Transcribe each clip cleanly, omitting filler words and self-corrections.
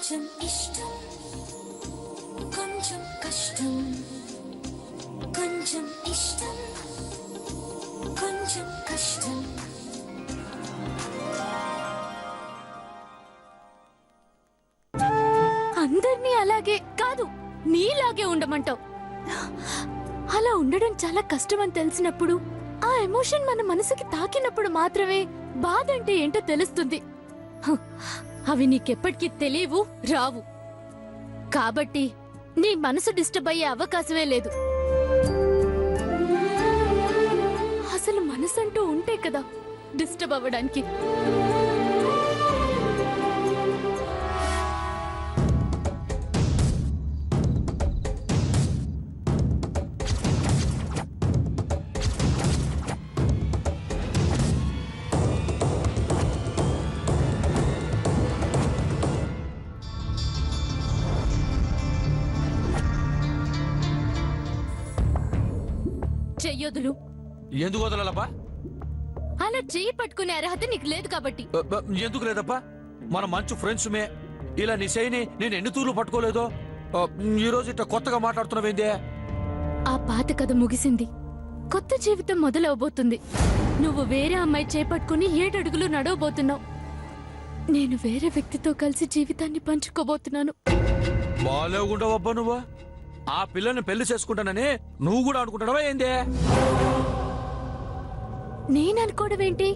కొంచెం ఇష్టం కొంచెం కష్టం కొంచెం ఇష్టం కొంచెం కష్టం అందర్నీ అలాగే కాదు నీలాగే ఉండమంటావు. అలా ఉండడం చాలా కష్టమని తెలిసినప్పుడు ఆ ఎమోషన్ మన మనసుకి తాకినప్పుడు మాత్రమే బాధ అంటే ఏంటో తెలుస్తుంది. అవి నీకెప్పటికీ తెలియవు రావు. కాబట్టి నీ మనసు డిస్టర్బ్ అయ్యే అవకాశమే లేదు. అసలు మనసంటూ ఉంటే కదా డిస్టర్బ్ అవ్వడానికి. చెయ్యొదులు. ఎందుకు వదలాలబ్బా? అలా చెయ్యి పట్టుకునే అర్హత నీకు లేదు కాబట్టి. ఎందుకు లేదబ్బా? మన మంచి ఫ్రెండ్స్ మే. ఇలా నీ చేయని నేను ఎన్ని తూర్లు పట్టుకోలేదో. ఈ రోజు ఇట్లా కొత్తగా మాట్లాడుతున్నావేందే? ఆ పాత కథ ముగిసింది, కొత్త జీవితం మొదలవబోతుంది. నువ్వు వేరే అమ్మాయి చేపట్టుకుని 7 అడుగులు నడవబోతున్నావు. నేను వేరే వ్యక్తితో కలిసి జీవితాన్ని పంచుకోబోతున్నాను. బాలేగుండవబ్బా నువ్వు. ఆ పిల్లని పెళ్లి చేసుకుంటానని నువ్వు కూడా అనుకుంటావా ఏందే? నేననుకోవడమేంటి?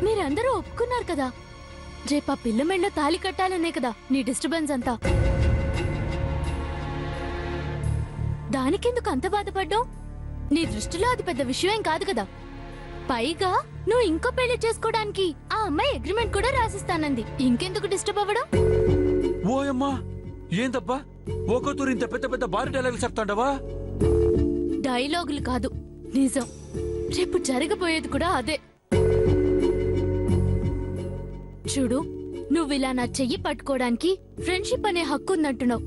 మీరందరూ ఒప్పుకున్నారు కదా. రేపు ఆ పిల్ల మెళ్ళో తాళి కట్టాలనే కదా నీ డిస్టర్బెన్స్ అంతా. దానికెందుకు అంత బాధపడ్డావు? నీ దృష్టిలో అది పెద్ద విషయం కాదు కదా. పైగా నువ్వు ఇంకో పెళ్లి చేసుకోవడానికి ఆ అమ్మాయి అగ్రిమెంట్ కూడా రాసిస్తానంది. ఇంకెందుకు డిస్టర్బ్ అవ్వడం? ఓయమ్మా, ఏందబ్బా ఒక్కతూరు ఇంత పెద్ద పెద్ద భారీ డైలాగులు చెప్తాండవా? డైలాగులు కాదు, నిజం. రేపు జరగబోయేది కూడా అదే. చూడు, నువ్విలా నా చెయ్యి పట్టుకోవడానికి ఫ్రెండ్షిప్ అనే హక్కు ఉందంటున్నావు.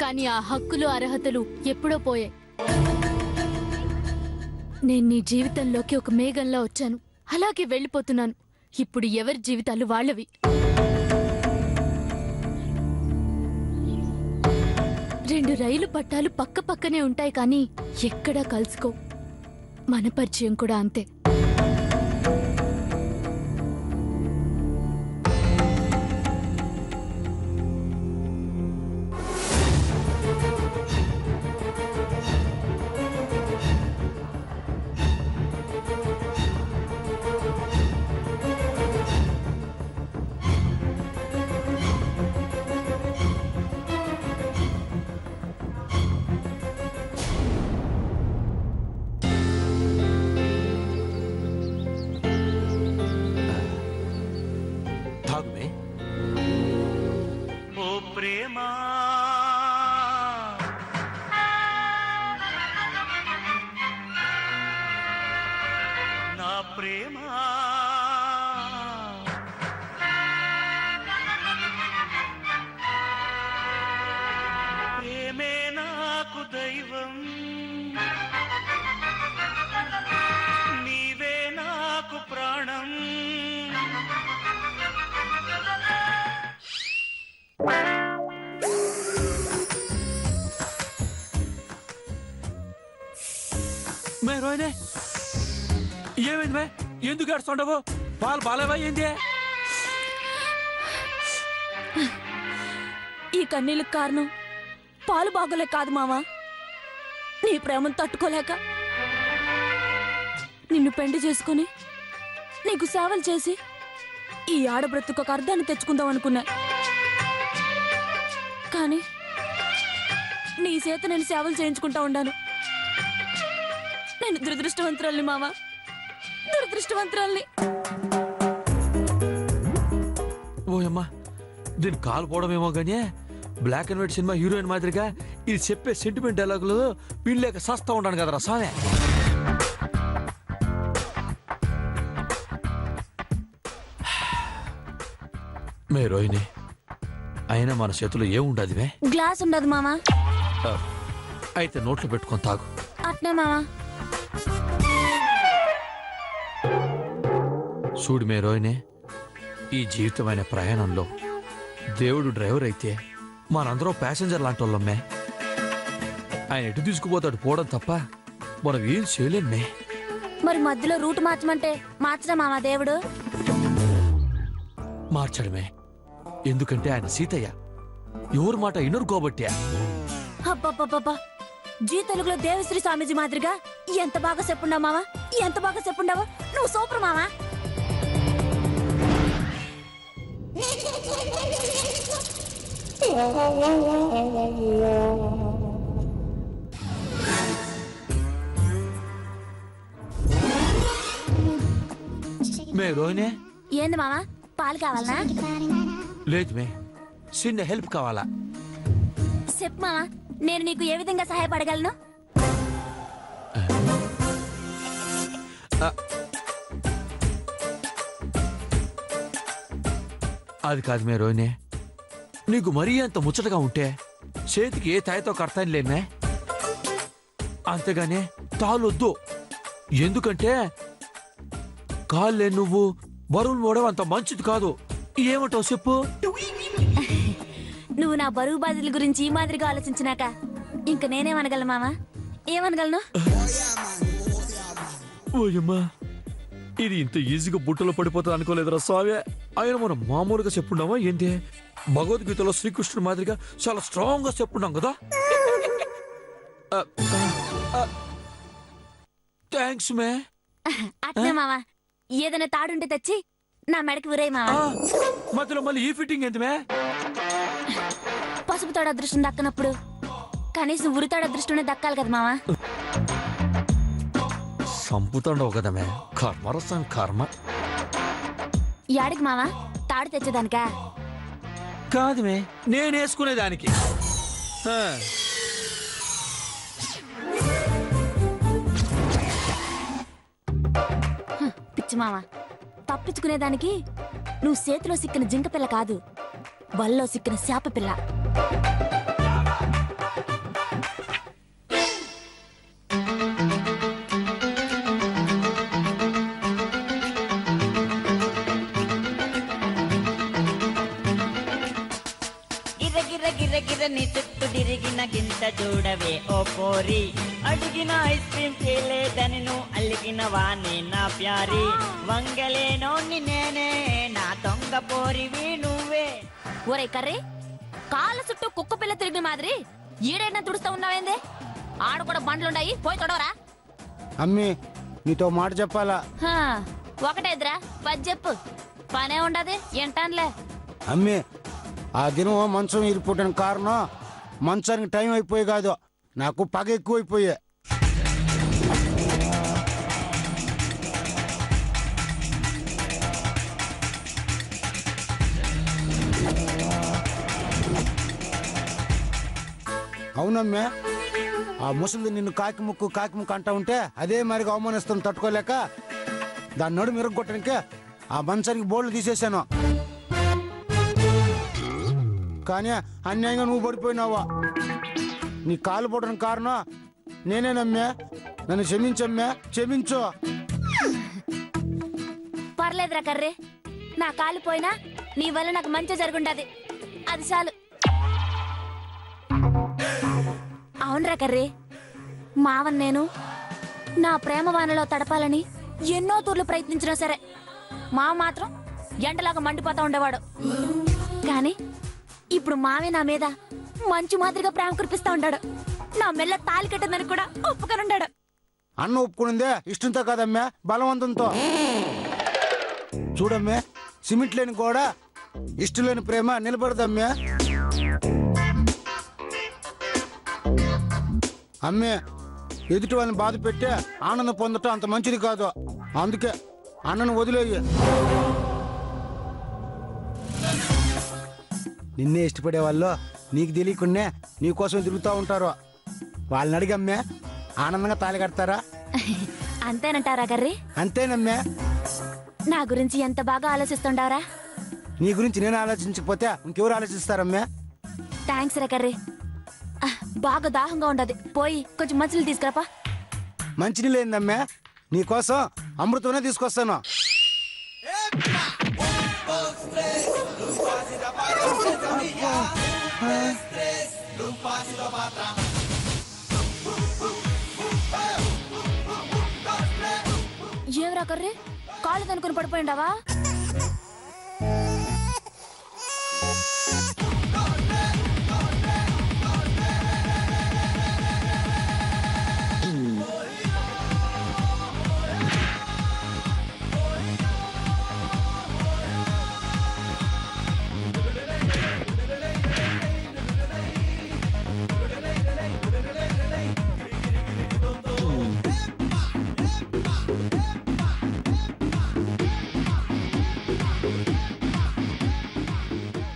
కానీ ఆ హక్కులు అర్హతలు ఎప్పుడో పోయాయి. నేను నీ జీవితంలోకి ఒక మేఘంలా వచ్చాను, అలాగే వెళ్ళిపోతున్నాను. ఇప్పుడు ఎవరి జీవితాలు వాళ్ళవి. రెండు రైలు పట్టాలు పక్క పక్కనే ఉంటాయి కానీ ఎక్కడా కలుసుకో. మన పరిచయం కూడా అంతే. దైవం నీవే నాకు ప్రాణం. మే రోహిణి, ఏమైంది మే? ఎందుకు ఏడుస్తుండవు? పాలు బాలేవా ఏంది? ఈ కన్నీళ్ళకి కారణం పాలు బాగోలే కాదు మావా, నీ ప్రేమను తట్టుకోలేక నిన్ను పెండి చేసుకుని నీకు సేవలు చేసి ఈ ఆడబ్రతుకు ఒక అర్థాన్ని తెచ్చుకుందాం అనుకున్నా. కానీ నీ చేత నేను సేవలు చేయించుకుంటా ఉండాను. నేను దురదృష్టవంతురాల్ని మావా, దురదృష్టవంతురాల్ని. ఓయమ్మా, దీని కాలు పోవడమేమో గానీ black and white cinema heroine మాదిరిగా ఇది చెప్పే సెంటిమెంట్ డైలాగులు వీళ్ళేక సస్తా ఉంటాను కదరా సామే. మే రోహిణి, అయినా మన చేతిలో ఏముండదు మే? గ్లాస్ ఉండదు మావా. అయితే నోట్లో పెట్టుకొని తాగు. అట్నే మావా. చూడు మే రోహిణి, ఈ జీవితమైన ప్రయాణంలో దేవుడు డ్రైవర్ అయితే మనందరం ప్యాసింజర్ లాంటి వాళ్ళమ్మే. ఆయన ఎటు తీసుకుపోతాడు పోవడం తప్ప మనం ఏం చేయలేమ్మే. మరి మధ్యలో రూట్ మార్చమంటే మార్చరా మావా దేవుడు? మార్చడమే. ఎందుకంటే ఆయన సీతయ్య, ఎవరి మాట ఇనురుకోబట్టే. అబ్బబ్బబ్బబ్బా, జీ తెలుగులో దేవశ్రీ స్వామీజీ మాదిరిగా ఎంత బాగా చెప్పుండావు మావా, ఎంత బాగా చెప్పుండావు. నువ్వు సూపర్ మావా. మే రోహిణి, ఏంది మావా, పాలు కావాలనా? లేదు మే, చిన్న హెల్ప్ కావాలా? చెప్పు మావా, నేను నీకు ఏ విధంగా సహాయపడగలను? అది కాదు మే రోహిణి, నీకు మరీ అంత ముచ్చటగా ఉంటే చేతికి ఏ తాయితో కడతాను లేమే. అంతేగానే తాళొద్దు. ఎందుకంటే కాళ్ళే నువ్వు బరువులు మోడడం అంత మంచిది కాదు. ఏమంటావు చెప్పు? నువ్వు నా బరువు బాధ్యతల గురించి ఈ మాదిరిగా ఆలోచించినాక ఇంక నేనేమనగలను మావా? ఏమనగలను? ఓయమ్మా, ఇది ఇంత ఈజీగా బుట్టలో పడిపోతుంది అనుకోలేదురా స్వామి. ఆయన మనం మామూలుగా చెప్పున్నామా ఏంటి? భగవద్గీతలో శ్రీకృష్ణుడి మాదిరిగా చాలా స్ట్రాంగ్ గా చెప్పున్నాం కదా. థ్యాంక్స్ మే. అట్నే మావా, ఏదైనా తాడుంటే తెచ్చి నా మెడకి ఉరేయ్ మావా. మధ్యలో మళ్ళీ ఈ ఫిట్టింగ్ ఏంటి మే? పసుపు తాడు అదృష్టం దక్కనప్పుడు కనీసం ఉరితాడు అదృష్టమే దక్కాలి కదా మావా. సంపుతాండవు కదా మే. కర్మరసం కర్మ. యాడికి మావా? తాడు తెచ్చేదానికా? కాదు మే, నేను వేసుకునేదానికి. పిచ్చి మావా, తప్పించుకునేదానికి నువ్వు చేతిలో సిక్కిన జింక పిల్ల కాదు, వల్లో సిక్కిన శాప పిల్ల. గిర నీ చుట్టూ తిరిగిన గింత చూడవే ఓ పోరి, అడిగిన ఐస్ క్రీమ్ తేలేదని నువ్వు అలిగిన వాణి నా ప్యారి, వంగలేనోని నేనే నా దొంగ పోరివి నువ్వే. ఒరే కర్రీ, కాళ్ళ చుట్టూ కుక్క పిల్ల తిరిగిన మాదిరి ఈడైనా తుడుస్తా ఉన్నావేందే? ఆడ కూడా బండ్లుండాయి, పోయి తొడవరా. అమ్మి, నీతో మాట చెప్పాలా? ఒకటేద్రా, పది చెప్పు. పనే ఉండదు ఎంటాన్లే. అమ్మి, ఆ దినం మంచం ఇరిపోయిన కారణం మంచానికి టైం అయిపోయి కాదు, నాకు పగ ఎక్కువైపోయే. అవునమ్మే, ఆ ముసలిది నిన్ను కాకి ముక్కు అంటా ఉంటే అదే మరిగా అవమానిస్తాను తట్టుకోలేక దాని నడుము ఇరగొట్టడానికే ఆ మంచానికి బోర్డులు తీసేశాను. కానీ అన్యాయంగా నువ్వు పడిపోయినావా? నీ కాలు పోవడానికి కారణం నేనేనమ్మే. నన్ను క్షమించమ్మే, క్షమించు. పర్లేదురా కర్రీ, నా కాలు పోయినా నీ వల్ల నాకు మంచి జరుగుండది, అది చాలు. అవునరా కర్రీ, మావన్ నేను నా ప్రేమ వానలో తడపాలని ఎన్నో తూర్లు ప్రయత్నించినా సరే మావ మాత్రం ఎండలాగా మండిపోతా ఉండేవాడు. కానీ ఇప్పుడు మావే నా మీద మంచు మాదిరిగా ప్రేమ కురిపిస్తా ఉంటాడు. నా మెల్ల తాలి కట్టిందని కూడా ఒప్పుకొనుండాడు. అన్న ఒప్పుకునిందే ఇష్టంతో కాదమ్మే, బలవంతంతో. చూడమ్మే, సిమెంట్ లేని కూడా ఇష్టం లేని ప్రేమ నిలబడదమ్మే. అమ్మే, ఎదుటి వాళ్ళని బాధ పెట్టే ఆనందం పొందటం అంత మంచిది కాదు. అందుకే అన్నను వదిలేయి. నిన్నే ఇష్టపడే వాళ్ళు నీకు తెలియకున్నే నీకోసం తిరుగుతూ ఉంటారు. వాళ్ళని అడిగమ్మే, ఆనందంగా తాళి కడతారా? అంతేనంటారా కర్రీ? అంతేనమ్మే. నా గురించి ఎంత బాగా ఆలోచిస్తుండారా? నీ గురించి నేను ఆలోచించకపోతే ఇంకెవరు ఆలోచిస్తారమ్మే? థ్యాంక్స్ రా కర్రీ. బాగా దాహంగా ఉండదు, పోయి కొంచెం మంచినీళ్ళు తీసుకురాపా. మంచినీళ్ళు ఏందమ్మే, నీకోసం అమృతమే తీసుకొస్తాను. ఏమిరా కర్రీ కాళ్ళు కనుకొని పడిపోయిండావా?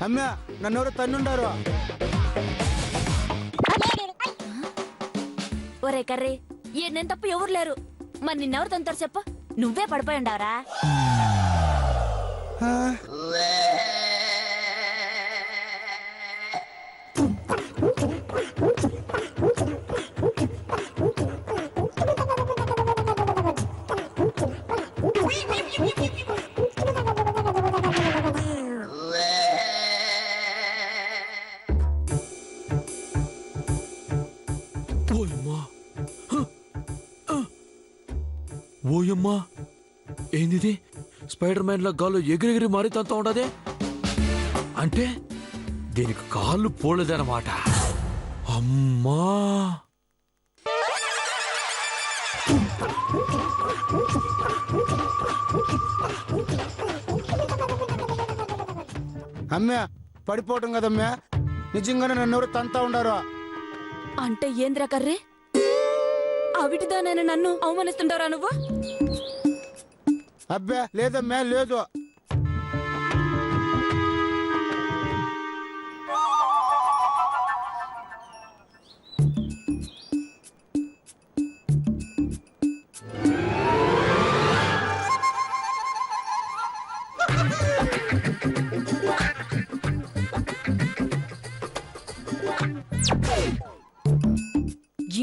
అమ్మా నన్నెవరు తన్నుండారు. ఒరే కర్రీ నేను తప్ప ఎవరు లేరు. మరి నిన్నెవరు తంతారు చెప్ప? నువ్వే పడిపోయిండావరా? ఓయమ్మా ఏందిది? స్పైడర్ మ్యాన్ లా గాల్లో ఎగిరెగిరి మారితంతా ఉండదే. అంటే దీనికి కాళ్ళు పోలేదన్నమాట. అమ్మా అమ్మా పడిపోవటం కదమ్మా, నిజంగానే నన్నెవరు తంతా ఉండారు. అంటే ఏంద్రా కర్రీ అవిటిదానైనా నన్ను అవమానిస్తుంటారా నువ్వు? అబ్బే లేదమ్మా లేదు.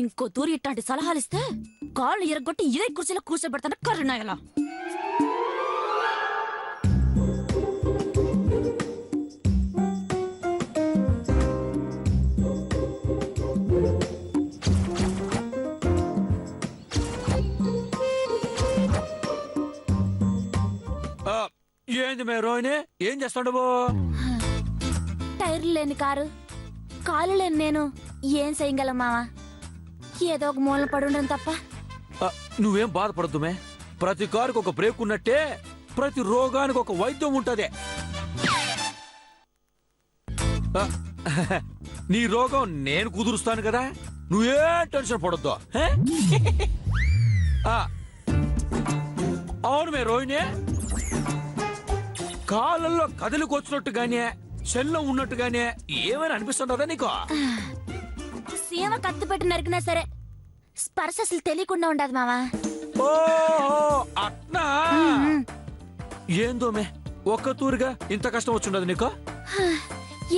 ఇంకో తూరి ఇట్లాంటి సలహాలిస్తే కాళ్ళు ఇరగొట్టి ఇదే కుర్చీలో కూర్చోబెడతాను కరుణాయలా. ఏంది మే రోహిణి, ఏం చేస్తాడు? టైర్లు లేని కారు, కాలు లేని నేను ఏం చేయగలం మావా? ఏదో ఒక మూలన పడుండడం తప్ప. నువ్వేం బాధపడద్దు మే. ప్రతి కారుకి ఒక బ్రేక్ ఉన్నట్టే ప్రతి రోగానికి ఒక వైద్యం ఉంటదే. నీ రోగం నేను కుదురుస్తాను కదా, నువ్వేం టెన్షన్ పడొద్దు. అవును మే రోహిణి, కాళ్ళల్లో కదిలికొచ్చినట్టుగానే శల్లం ఉన్నట్టుగానే ఏమైనా అనిపిస్తుంటదా నీకు? సీమ కత్తి పెట్టి నరికినా సరే స్పర్శ అసలు తెలియకుండా ఉండదు మావా. ఓహో అట్నా? ఏందోమే ఒక్క తూరుగా ఇంత కష్టం వచ్చుండదు నీకు?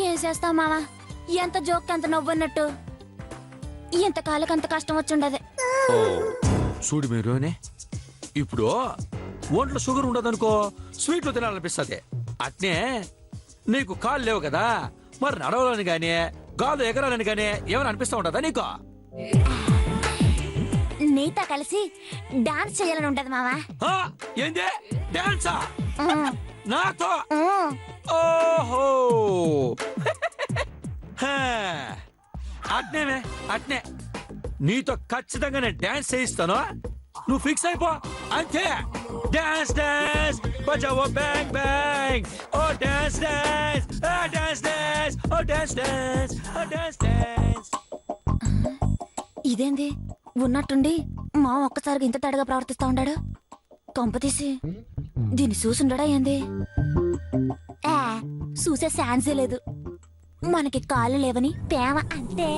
ఏం చేస్తావు మావా, ఎంత జోక్ అంత నవ్వన్నట్టు ఎంత కాళ్ళకి అంత కష్టం వచ్చుండదు. చూడు మీరునే, ఇప్పుడు ఒంట్లో షుగర్ ఉండదనుకో, స్వీట్లు తినాలనిపిస్తుంది. అట్నే నీకు కాళ్ళు లేవు కదా, మరి నడవాలని గానీ గాలు ఎగరాలని గానీ ఏమైనా అనిపిస్తా ఉండదా నీకు? నీతో కలిసి డాన్స్ చేయాలని ఉంటది మావా. ఏంది డాన్సా నాతో? ఓహో అట్నేమే అట్నే, నీతో ఖచ్చితంగా నేను డాన్స్ చేయిస్తాను. నువ్వు ఫిక్స్ అయిపో అంతే. డాన్స్ డాన్స్ బజావో బ్యాంగ్ బ్యాంగ్, ఓ డాన్స్ డాన్స్, ఓ డాన్స్ డాన్స్, ఓ డాన్స్ డాన్స్, ఓ డాన్స్ డాన్స్. ఇదేంది ఉన్నట్టుండి మా ఒక్కసారిగా ఇంత తడగా ప్రవర్తిస్తా ఉన్నాడు? కొంపతీసి దీన్ని చూసుండడా ఏంది? చూసే ఛాన్సే లేదు. మనకి కాళ్ళు లేవని ప్రేమ అంతే.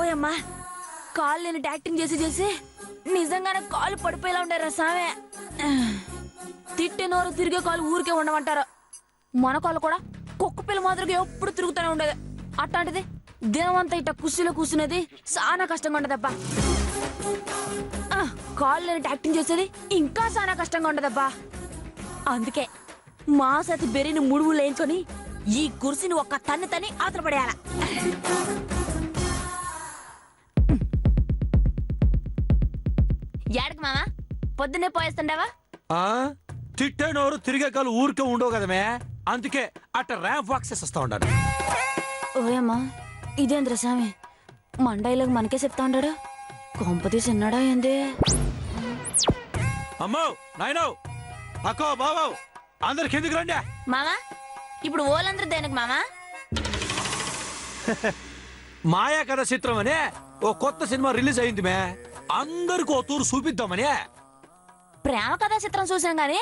ఓయమ్మా, కాళ్ళు నేను యాక్టింగ్ చేసి చేసి నిజంగానే కాలు పడిపోయేలా ఉండారా సామె. తిట్టే నోరు తిరిగే కాలు ఊరికే ఉండమంటారు. మన కాలు కూడా కుక్క పిల్ల మాదిరిగా ఎప్పుడు తిరుగుతూనే ఉండేది. అట్లాంటిది దినమంతా ఇట్ట కుర్చీలో కూర్చునేది చాలా కష్టంగా ఉండదబ్బా. కాళ్ళు లేని యాక్టింగ్ చేసేది ఇంకా చాలా కష్టంగా ఉండదబ్బా. అందుకే మా సతి బెర్రీని ముడువు లేంచుకొని ఈ కుర్చీని ఒక్క తన్ని ఆతల పడేయాల. ఏడకి మామా పొద్దున్నే పోయేస్తుండవా? తిట్టే నోరు తిరిగే కాలు ఊరికే ఉండవు కదమే, అందుకే అట్ట ర్యాంప్ వాక్ చేస్తా ఉండాలి. ఓయమ్మా ఇదేంద్ర స్వామి మన డైలాగ్ మనకే చెప్తా ఉంటాడు. కొంపతీసి ఉన్నాడా ఏంది? అమ్మో నాయనో అక్కో బాబు అందరికి ఎందుకు రండి. మామా ఇప్పుడు ఓలందరూ దేనికి మామా? మాయా కథ చిత్రం అనే ఓ కొత్త సినిమా రిలీజ్ అయింది మే, అందరికి ఓ తూరు చూపిద్దామని. ప్రేమ కథా చిత్రం చూసాం గాని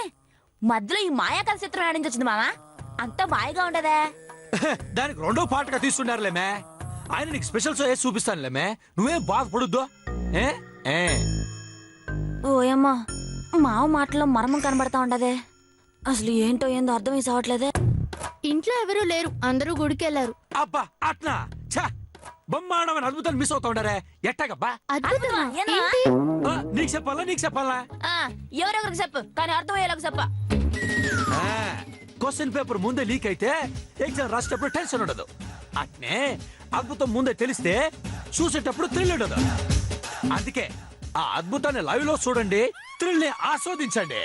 మధ్యలో ఈ మాయా కథ చిత్రం ఆడించొచ్చింది మామా. అంతా బాయిగా ఉండదా? దానికి రెండో పాటగా తీస్తున్నారులేమే. ఆయన నీకు స్పెషల్ షో వేసి చూపిస్తానులేమే, నువ్వేం బాధపడొద్దు. ఓయమ్మా మావ మాటలో మర్మం కనబడతా ఉండదే. అసలు ఏంటో ఏందో అర్థం వేసవట్లేదే. ఇంట్లో ఎవరూ లేరు, అందరూ గుడికెళ్లారు. అబ్బా అట్నా ఛా, బొమ్మాడమని అద్భుతాలు మిస్ అవుతా ఉండరే. ఎట్టాగబ్బా? అద్భుతమా? ఏందా? ఏంటి? నీకు చెప్పాలా ఎవరెవరికి చెప్పు కానీ అర్థమయ్యేలాగా చెప్ప. క్వశ్చన్ పేపర్ ముందే లీక్ అయితే ఎగ్జామ్ రాసేటప్పుడు టెన్షన్ ఉండదు. అట్నే అద్భుతం ముందే తెలిస్తే చూసేటప్పుడు థ్రిల్ ఉండదు. అందుకే ఆ అద్భుతాన్ని లైవ్ లో చూడండి, థ్రిల్ ని ఆస్వాదించండి.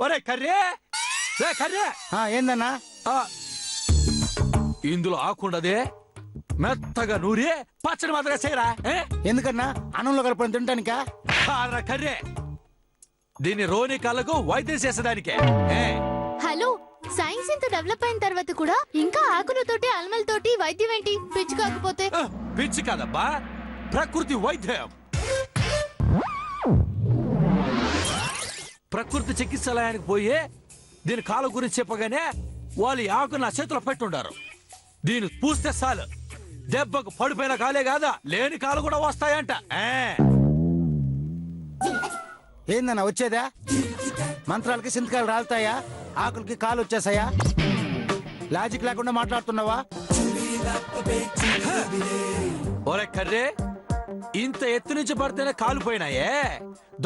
ఒరే కర్రే కర్రే, ఏందన్నా? ఇందులో ఆకుండదే మెత్తగా నూరి పచ్చడి మాత్రమే చేయరా. ఎందుకన్నా అన్నంలో కలుపుకొని తింటానికా? కర్రే దీన్ని రోని కాళ్ళకు వైద్యం చేసేదానికే. హలో, సైన్స్ ఇంత డెవలప్ అయిన తర్వాత కూడా ఇంకా ఆకులతోటి అల్మలతోటి వైద్యం ఏంటి? పిచ్చి కాకపోతే? పిచ్చి కాదబ్బా, ప్రకృతి వైద్యం. ప్రకృతి చికిత్సాలయానికి పోయి దీని కాళ్ళ గురించి చెప్పగానే వాళ్ళు ఆకు నా చేతిలో పెట్టుండారు. దీన్ని పూస్తే చాలు దెబ్బకు పడిపోయిన కాలే కాదా లేని కాలు కూడా వస్తాయంట. ఏందన్నా వచ్చేదా? మంత్రాలకి సింతకాయలు రాలుతాయా? ఆకులకి కాలు వచ్చేసాయా? లాజిక్ లేకుండా మాట్లాడుతున్నావా? ఒరే కర్రే, ఇంత ఎత్తు నుంచి పడితేనే కాలిపోయినాయే,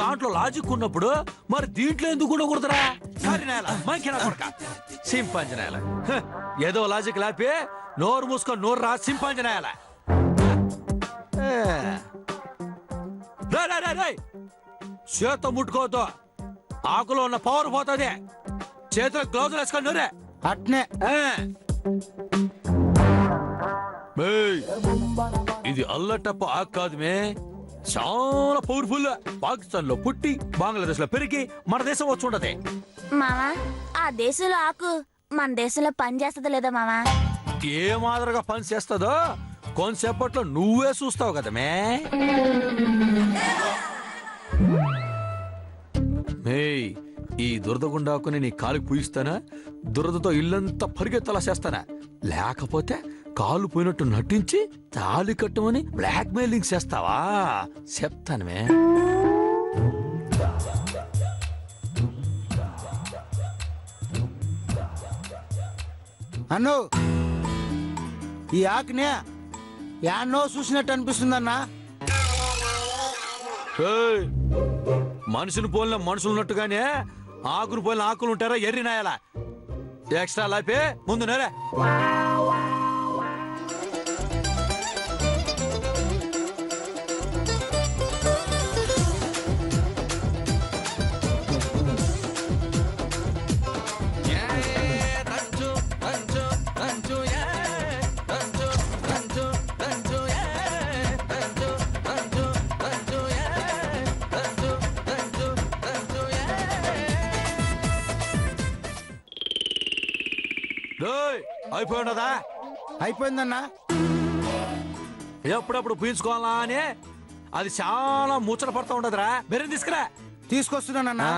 దాంట్లో లాజిక్ ఉన్నప్పుడు మరి దీంట్లో ఎందుకు ఉండకూడదురా? సింపంజనాయాల ఏదో లాజిక్ లేపి నోరు మూసుకొని నోరు రా. సింపంజనాయాల చేత్తో ముట్టుకోవద్దు, ఆకులో ఉన్న పవర్ పోతుంది. చేతిలో గ్లౌజులు వేసుకొని నూరే. అట్నే ఇది అల్లటప్ప ఆకు కాదు మే, చాలా పవర్ఫుల్. పాకిస్తాన్ లో పుట్టి బంగ్లాదేశ్ లో పెరిగి మన దేశం వచ్చి ఉండదు. మామా ఆ దేశంలో ఆకు మన దేశంలో పని చేస్తుందా లేదా మామా? ఏ మాదిరిగా పని చేస్తుందో కొంతసేపట్లో నువ్వే చూస్తావు కదా మే. ఈ దురద గుండాకుని నీ కాలుకి పూయిస్తానా? దురదతో ఇల్లంతా పరిగెత్తలా చేస్తానా? లేకపోతే కాలు పోయినట్టు నటించి తాళి కట్టమని బ్లాక్ మెయిలింగ్ చేస్తావా? చెప్తానుమే. అన్ను ఈ ఆకునే యాన్నో చూసినట్టు అనిపిస్తుందన్నా. మనుషులు పోలిన మనుషులున్నట్టుగానే ఆకులు పోలిన ఆకులు ఉంటారా? ఎర్రినాయాలా ఎక్స్ట్రా లాపే ముందు నేరే. అయిపోయినదా? అయిపోయిందన్నా. ఎప్పుడప్పుడు పీల్చుకోవాలా అని అది చాలా ముచ్చట పడతా ఉండదురా. బెర్రీ తీసుకురా. తీసుకొస్తున్నానన్నా.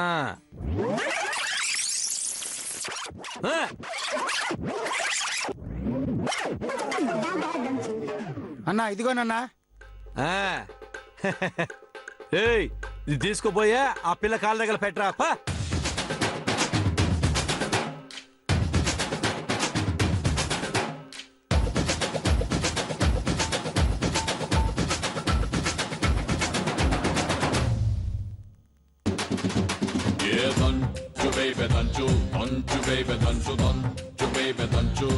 అన్నా ఇదిగోనన్నా. ఏయ్ ఇది తీసుకోపోయా ఆ పిల్ల కాళ్ళ దగ్గర పెట్టరా పా. Yeah, danchu baby danchu, danchu baby danchu, danchu baby danchu.